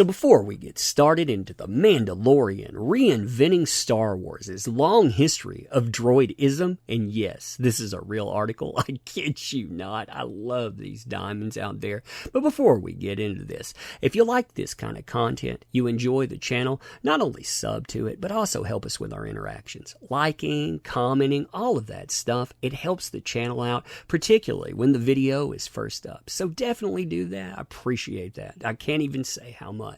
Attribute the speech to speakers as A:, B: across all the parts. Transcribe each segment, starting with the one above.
A: So before we get started into the Mandalorian, reinventing Star Wars' long history of droidism, and yes, this is a real article, I kid you not, I love these diamonds out there. But before we get into this, if you like this kind of content, you enjoy the channel, not only sub to it, but also help us with our interactions. Liking, commenting, all of that stuff, it helps the channel out, particularly when the video is first up. So definitely do that, I appreciate that. I can't even say how much.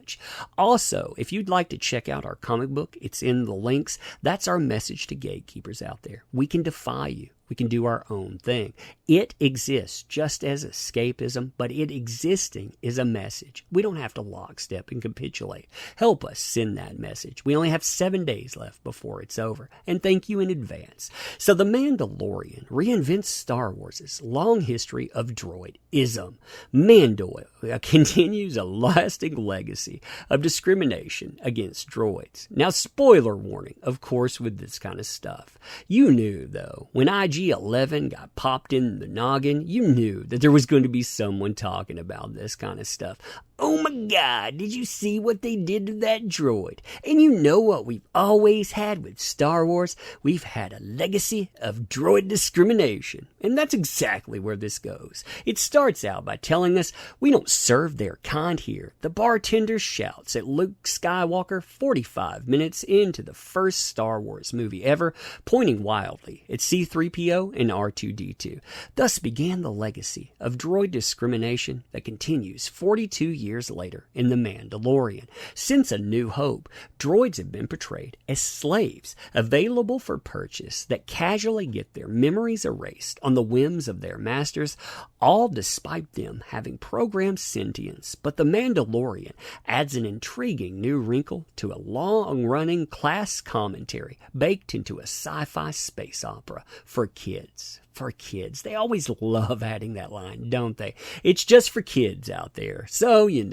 A: Also, if you'd like to check out our comic book, it's in the links. That's our message to gatekeepers out there. We can defy you. We can do our own thing. It exists just as escapism, but it existing is a message. We don't have to lockstep and capitulate. Help us send that message. We only have 7 days left before it's over, and thank you in advance. So The Mandalorian reinvents Star Wars' long history of droidism. Mando continues a lasting legacy of discrimination against droids. Now, spoiler warning, of course, with this kind of stuff. You knew, though, when IG-11 got popped in the noggin, you knew that there was going to be someone talking about this kind of stuff. Oh my God, did you see what they did to that droid? And you know what we've always had with Star Wars? We've had a legacy of droid discrimination. And that's exactly where this goes. It starts out by telling us we don't serve their kind here. The bartender shouts at Luke Skywalker 45 minutes into the first Star Wars movie ever, pointing wildly at C-3PO and R2-D2. Thus began the legacy of droid discrimination that continues 42 years later in The Mandalorian. Since A New Hope, droids have been portrayed as slaves, available for purchase, that casually get their memories erased on the whims of their masters, all despite them having programmed sentience. But The Mandalorian adds an intriguing new wrinkle to a long-running class commentary baked into a sci-fi space opera for kids. For kids. They always love adding that line, don't they? It's just for kids out there. So you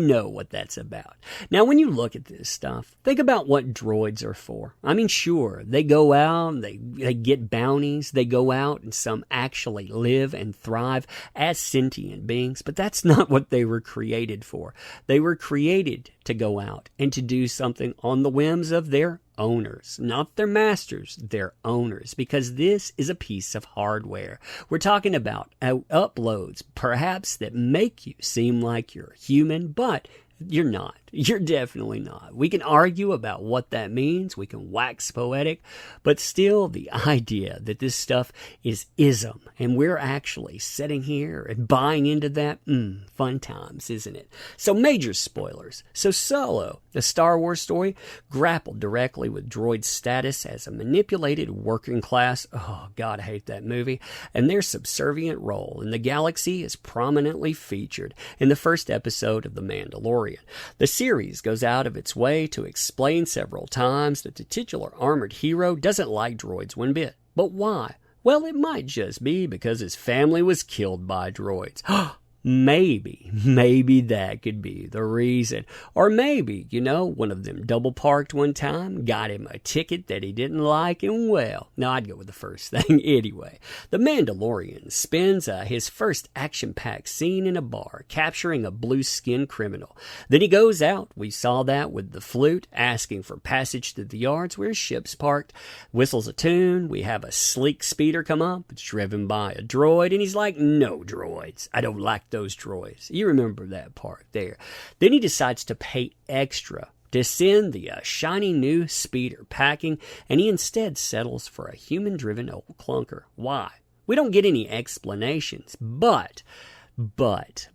A: know what that's about. Now, when you look at this stuff, think about what droids are for. I mean, sure, they go out, they get bounties, they go out, and some actually live and thrive as sentient beings, but that's not what they were created for. They were created to go out and to do something on the whims of their owners, not their masters, their owners, because this is a piece of hardware. We're talking about uploads, perhaps, that make you seem like you're human, but you're not. You're definitely not. We can argue about what that means. We can wax poetic, but still the idea that this stuff is ism, and we're actually sitting here and buying into that, fun times, isn't it? So major spoilers. So Solo, the Star Wars story, grappled directly with droid's status as a manipulated working class, oh God, I hate that movie, and their subservient role in the galaxy is prominently featured in the first episode of The Mandalorian. The series goes out of its way to explain several times that the titular armored hero doesn't like droids one bit. But why? Well, it might just be because his family was killed by droids. Maybe that could be the reason. Or maybe, one of them double parked one time, got him a ticket that he didn't like, and well, no, I'd go with the first thing anyway. The Mandalorian spends his first action-packed scene in a bar, capturing a blue-skinned criminal. Then he goes out, we saw that with the flute, asking for passage to the yards where his ship's parked, whistles a tune, we have a sleek speeder come up, it's driven by a droid, and he's like, no droids, I don't like those droids. You remember that part there. Then he decides to pay extra to send the shiny new speeder packing, and he instead settles for a human-driven old clunker. Why? We don't get any explanations, but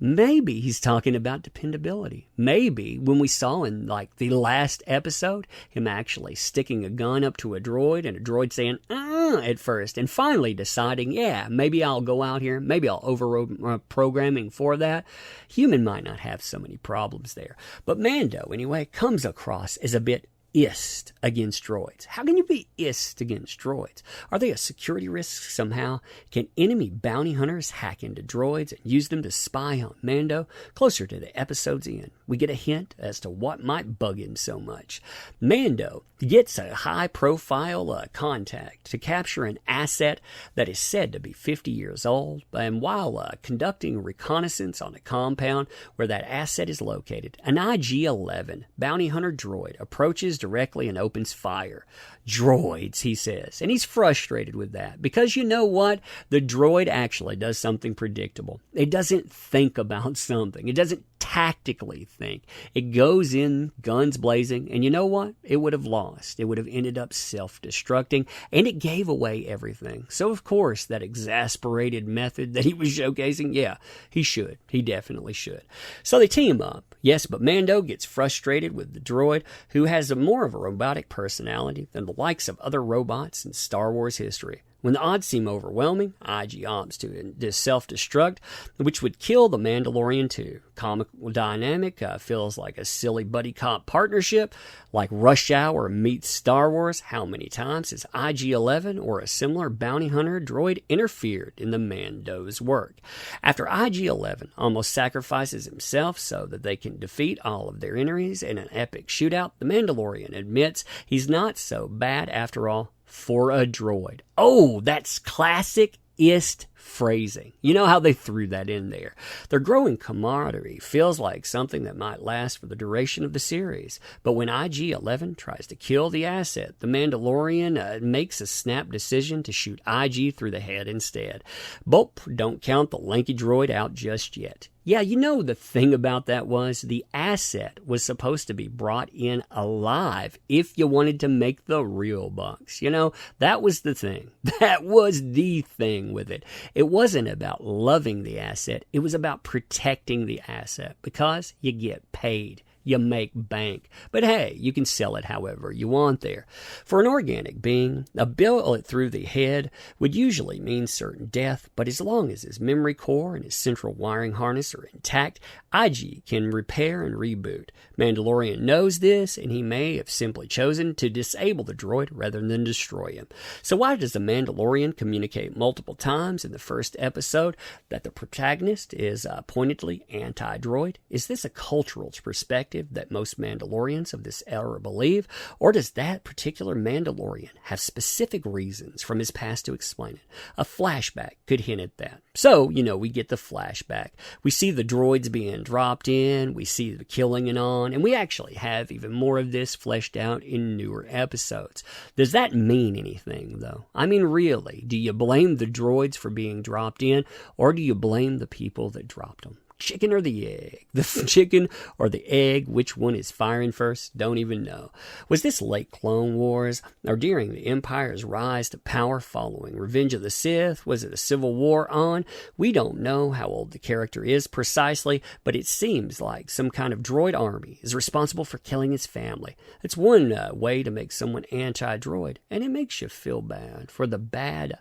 A: maybe he's talking about dependability. Maybe when we saw in the last episode, him actually sticking a gun up to a droid and a droid saying, at first, and finally deciding, yeah, maybe I'll go out here, maybe I'll override programming for that. Human might not have so many problems there. But Mando, anyway, comes across as a bit ist against droids. How can you be ist against droids? Are they a security risk somehow? Can enemy bounty hunters hack into droids and use them to spy on Mando? Closer to the episode's end, we get a hint as to what might bug him so much. Mando gets a high-profile contact to capture an asset that is said to be 50 years old, and while conducting reconnaissance on a compound where that asset is located, an IG-11 bounty hunter droid approaches directly and opens fire. Droids, he says, and he's frustrated with that because you know what? The droid actually does something predictable. It doesn't think about something. It doesn't tactically think. It goes in guns blazing, and you know what? It would have lost. It would have ended up self-destructing, and it gave away everything. So, of course, that exasperated method that he was showcasing, yeah, he should. He definitely should. So they team up. Yes, but Mando gets frustrated with the droid, who has more of a robotic personality than the likes of other robots in Star Wars history. When the odds seem overwhelming, IG opts to self-destruct, which would kill the Mandalorian too. Comic dynamic feels like a silly buddy cop partnership, like Rush Hour meets Star Wars. How many times has IG-11 or a similar bounty hunter droid interfered in the Mando's work? After IG-11 almost sacrifices himself so that they can defeat all of their enemies in an epic shootout, the Mandalorian admits he's not so bad after all for a droid. Oh, that's classic ist phrasing. You know how they threw that in there. Their growing camaraderie feels like something that might last for the duration of the series. But when IG-11 tries to kill the asset, the Mandalorian makes a snap decision to shoot IG through the head instead. But don't count the lanky droid out just yet. Yeah, you know the thing about that was the asset was supposed to be brought in alive if you wanted to make the real bucks. You know, that was the thing. That was the thing with it. It wasn't about loving the asset. It was about protecting the asset because you get paid. You make bank. But hey, you can sell it however you want there. For an organic being, a bullet through the head would usually mean certain death, but as long as his memory core and his central wiring harness are intact, IG can repair and reboot. Mandalorian knows this, and he may have simply chosen to disable the droid rather than destroy him. So why does the Mandalorian communicate multiple times in the first episode that the protagonist is pointedly anti-droid? Is this a cultural perspective that most Mandalorians of this era believe, or does that particular Mandalorian have specific reasons from his past to explain it? A flashback could hint at that. So, you know, we get the flashback. We see the droids being dropped in, we see the killing and on, and we actually have even more of this fleshed out in newer episodes. Does that mean anything, though? I mean, really, do you blame the droids for being dropped in, or do you blame the people that dropped them? Chicken or the egg? The chicken or the egg? Which one is firing first? Don't even know. Was this late Clone Wars or during the Empire's rise to power following Revenge of the Sith? Was it a civil war on? We don't know how old the character is precisely, but it seems like some kind of droid army is responsible for killing his family. It's one way to make someone anti-droid, and it makes you feel bad for the bad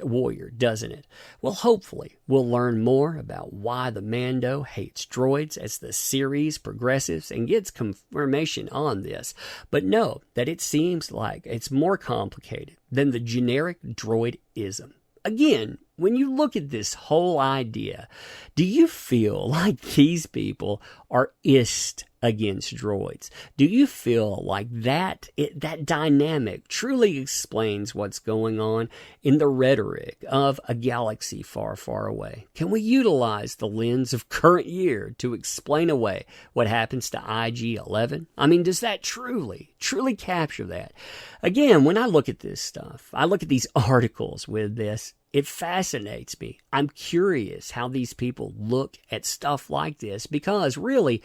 A: warrior, doesn't it? Well, hopefully we'll learn more about why the Mando hates droids as the series progresses and gets confirmation on this. But know that it seems like it's more complicated than the generic droidism. Again, when you look at this whole idea, do you feel like these people are ist against droids? Do you feel like that dynamic truly explains what's going on in the rhetoric of a galaxy far, far away? Can we utilize the lens of current year to explain away what happens to IG-11? I mean, does that truly capture that? Again, when I look at this stuff, I look at these articles with this, it fascinates me. I'm curious how these people look at stuff like this because really,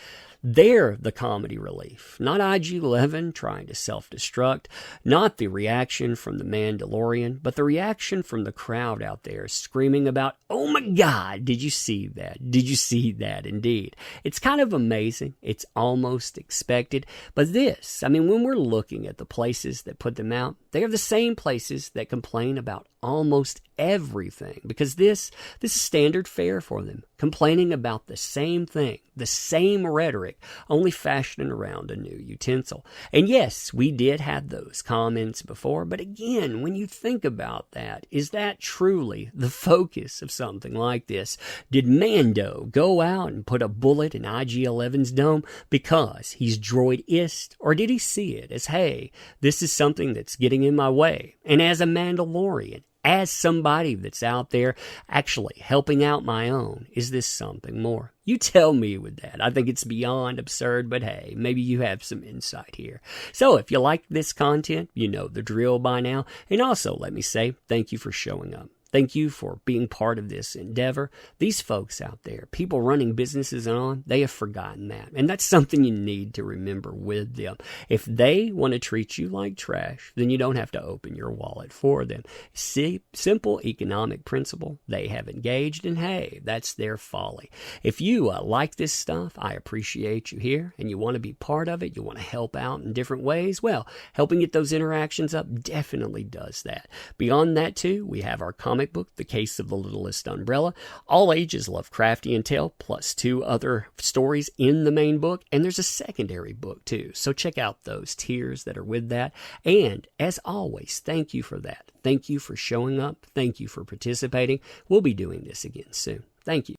A: they're the comedy relief. Not IG-11 trying to self-destruct, not the reaction from the Mandalorian, but the reaction from the crowd out there screaming about, oh my God, did you see that? Did you see that? Indeed. It's kind of amazing. It's almost expected. But this, I mean, when we're looking at the places that put them out, they are the same places that complain about almost everything because this is standard fare for them, complaining about the same thing The same rhetoric, only fashioned around a new utensil. And yes, we did have those comments before, but again, when you think about that, is that truly the focus of something like this? Did Mando go out and put a bullet in IG-11's dome because he's droidist? Or did he see it as, hey, this is something that's getting in my way? And as a Mandalorian, as somebody that's out there actually helping out my own, is this something more? You tell me with that. I think it's beyond absurd, but hey, maybe you have some insight here. So if you like this content, you know the drill by now. And also, let me say, thank you for showing up. Thank you for being part of this endeavor. These folks out there, people running businesses and on, they have forgotten that. And that's something you need to remember with them. If they want to treat you like trash, then you don't have to open your wallet for them. See, simple economic principle. They have engaged, and hey, that's their folly. If you like this stuff, I appreciate you here, and you want to be part of it, you want to help out in different ways, well, helping get those interactions up definitely does that. Beyond that, too, we have our comic book, The Case of the Littlest Umbrella, all ages Lovecraftian tale, plus 2 other stories in the main book, and there's a secondary book too, so check out those tiers that are with that. And as always, thank you for that. Thank you for showing up. Thank you for participating. We'll be doing this again soon. Thank you.